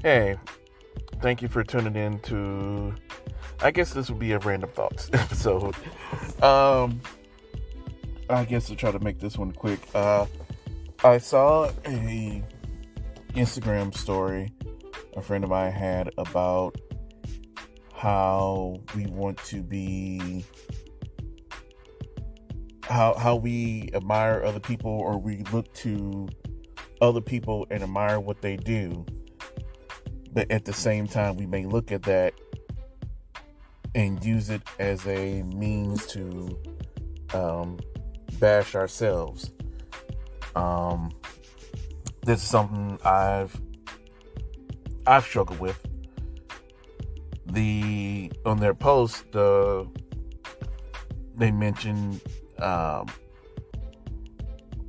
Hey, thank you for tuning in to. I guess this will be a random thoughts episode. Um, I guess to try to make this one quick. I saw a Instagram story a friend of mine had about how we want to be, how we admire other people, or we look to other people and admire what they do. But at the same time, we may look at that and use it as a means to bash ourselves. This is something I've struggled with. On their post, they mentioned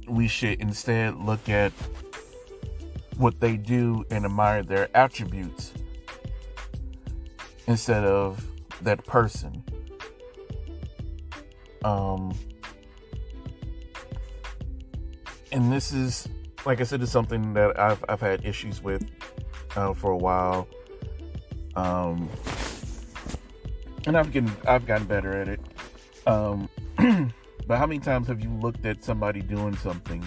we should instead look at what they do and admire their attributes instead of that person. And this is, like I said, is something that I've had issues with for a while. And I've gotten better at it. But how many times have you looked at somebody doing something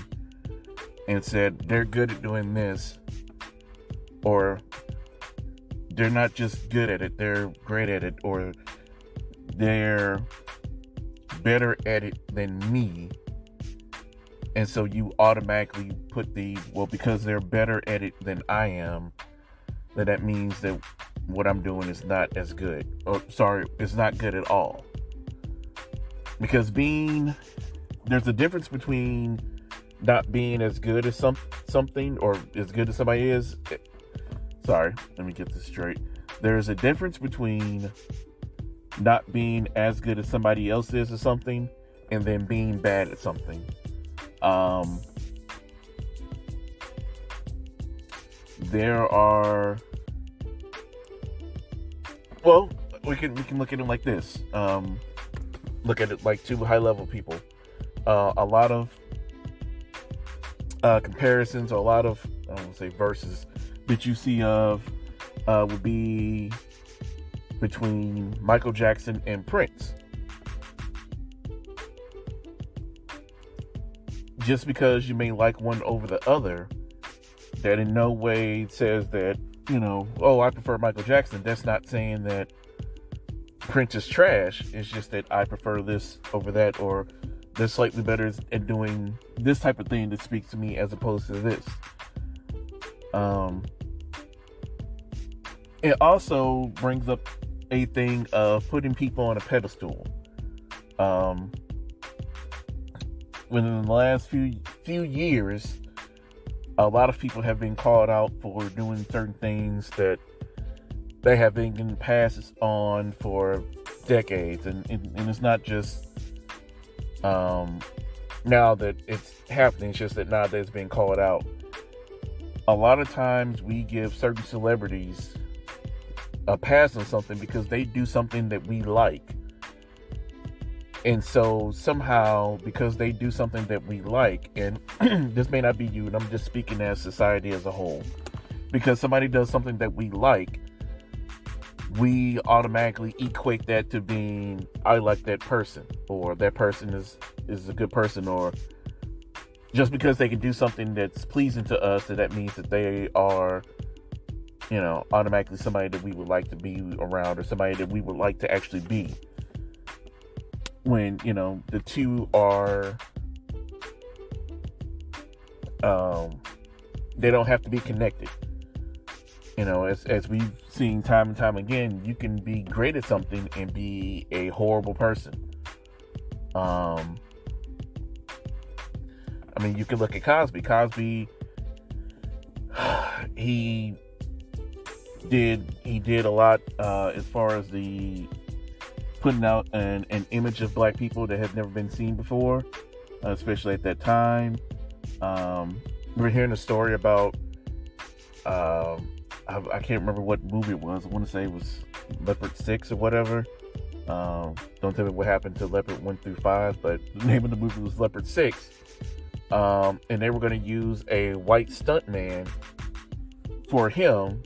and said they're good at doing this, or they're not just good at it, they're great at it, or they're better at it than me, and so you automatically put because they're better at it than I am, that means that what I'm doing is not as good, it's not good at all. Because there's a difference between not being as good as something, or as good as somebody is. Sorry, let me get this straight. There's a difference between not being as good as somebody else is at something, and then being bad at something. There are, well, we can look at it like this. Look at it like two high-level people. A lot of comparisons, or a lot of, I don't want to say verses, that you see of would be between Michael Jackson and Prince. Just because you may like one over the other, that in no way says that, I prefer Michael Jackson. That's not saying that Prince is trash. It's just that I prefer this over that, or they're slightly better at doing this type of thing that speaks to me as opposed to this. It also brings up a thing of putting people on a pedestal. Within the last few years, a lot of people have been called out for doing certain things that they have been passed on for decades, and it's not just now that it's happening. It's just that now that it's being called out. A lot of times we give certain celebrities a pass on something because they do something that we like, and so somehow, because they do something that we like, and this may not be you, and I'm just speaking as society as a whole, because somebody does something that we like, we automatically equate that to being, I like that person, or that person is a good person, or just because they can do something that's pleasing to us, that means that they are, automatically somebody that we would like to be around, or somebody that we would like to actually be. When, the two are, they don't have to be connected. As we've seen time and time again, you can be great at something and be a horrible person. You can look at Cosby. Cosby, he did a lot as far as the putting out an image of black people that had never been seen before, especially at that time. We're hearing a story about I can't remember what movie it was. I want to say it was Leopard 6 or whatever. Don't tell me what happened to Leopard 1 through 5, but the name of the movie was Leopard 6. And they were going to use a white stuntman for him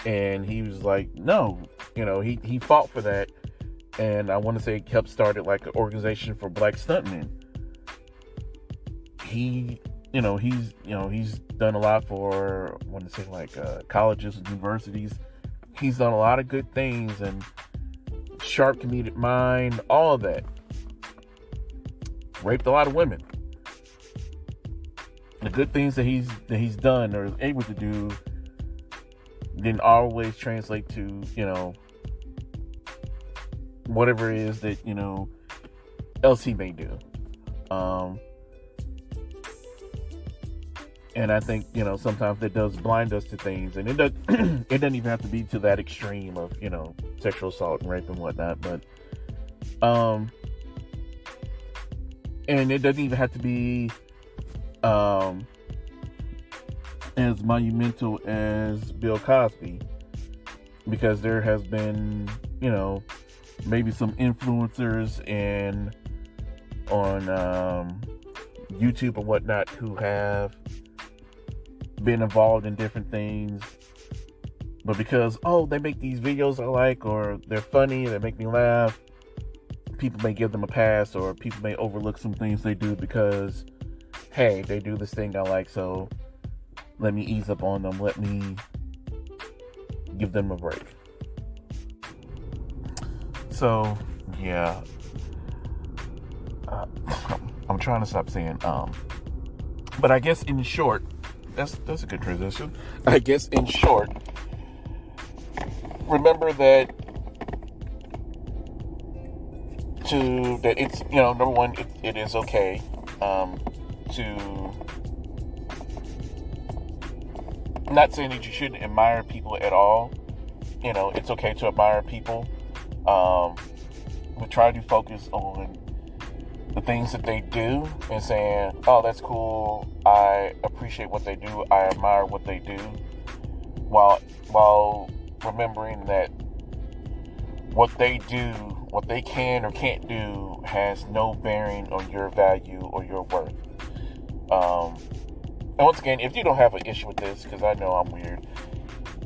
And he was like, no, he fought for that. And I want to say he helped started like an organization for black stuntmen. He's done a lot for, I want to say like colleges and universities. He's done a lot of good things, and sharp comedic mind, all of that. Raped a lot of women. The good things that he's done or is able to do didn't always translate to, whatever it is that, else he may do. And I think, sometimes that does blind us to things, and it doesn't even have to be to that extreme of, sexual assault and rape and whatnot, but, and it doesn't even have to be, as monumental as Bill Cosby, because there has been, maybe some influencers on YouTube and whatnot who have been involved in different things, but because they make these videos I like, or they're funny, they make me laugh, people may give them a pass, or people may overlook some things they do because, hey, they do this thing I like, so let me ease up on them, let me give them a break. So yeah, I'm trying to stop saying but I guess in short, that's a good transition. I guess in short, remember that it's, number one, it is okay to, not saying that you shouldn't admire people at all. It's okay to admire people, but try to focus on the things that they do and saying, oh, that's cool, I appreciate what they do, I admire what they do, while remembering that what they do, what they can or can't do, has no bearing on your value or your worth. And once again, if you don't have an issue with this, because I know I'm weird,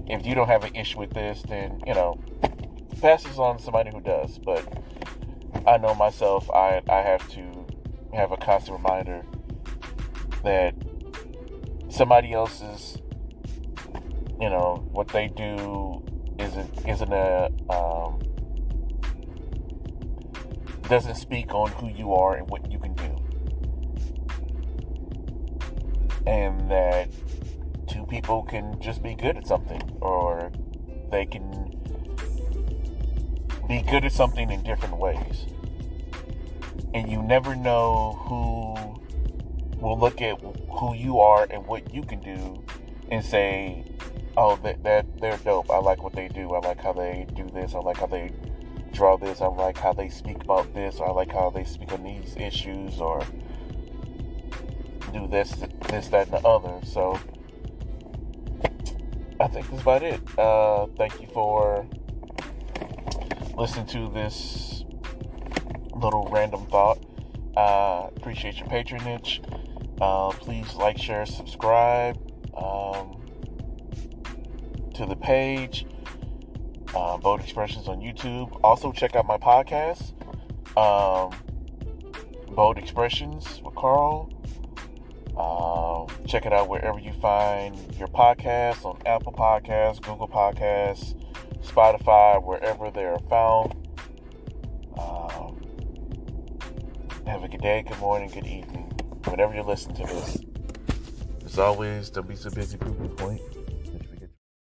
if you don't have an issue with this, then, pass this on to somebody who does. But I know myself, I have to have a constant reminder that somebody else's, what they do isn't doesn't speak on who you are and what you can do. And that two people can just be good at something, or they can be good at something in different ways. And you never know who will look at who you are and what you can do and say, oh, that they're dope, I like what they do, I like how they do this, I like how they draw this, I like how they speak about this, or I like how they speak on these issues, or do this, that, and the other. So I think that's about it. Thank you for listening to this little random thought. Appreciate your patronage. Please like, share, subscribe to the page, Bold Expressions on YouTube. Also check out my podcast, Bold Expressions with Carl. Check it out wherever you find your podcasts, on Apple Podcasts, Google Podcasts, Spotify, wherever they are found. Have a good day, good morning, good evening, whenever you're listening to this. As always, don't be so busy proving a point.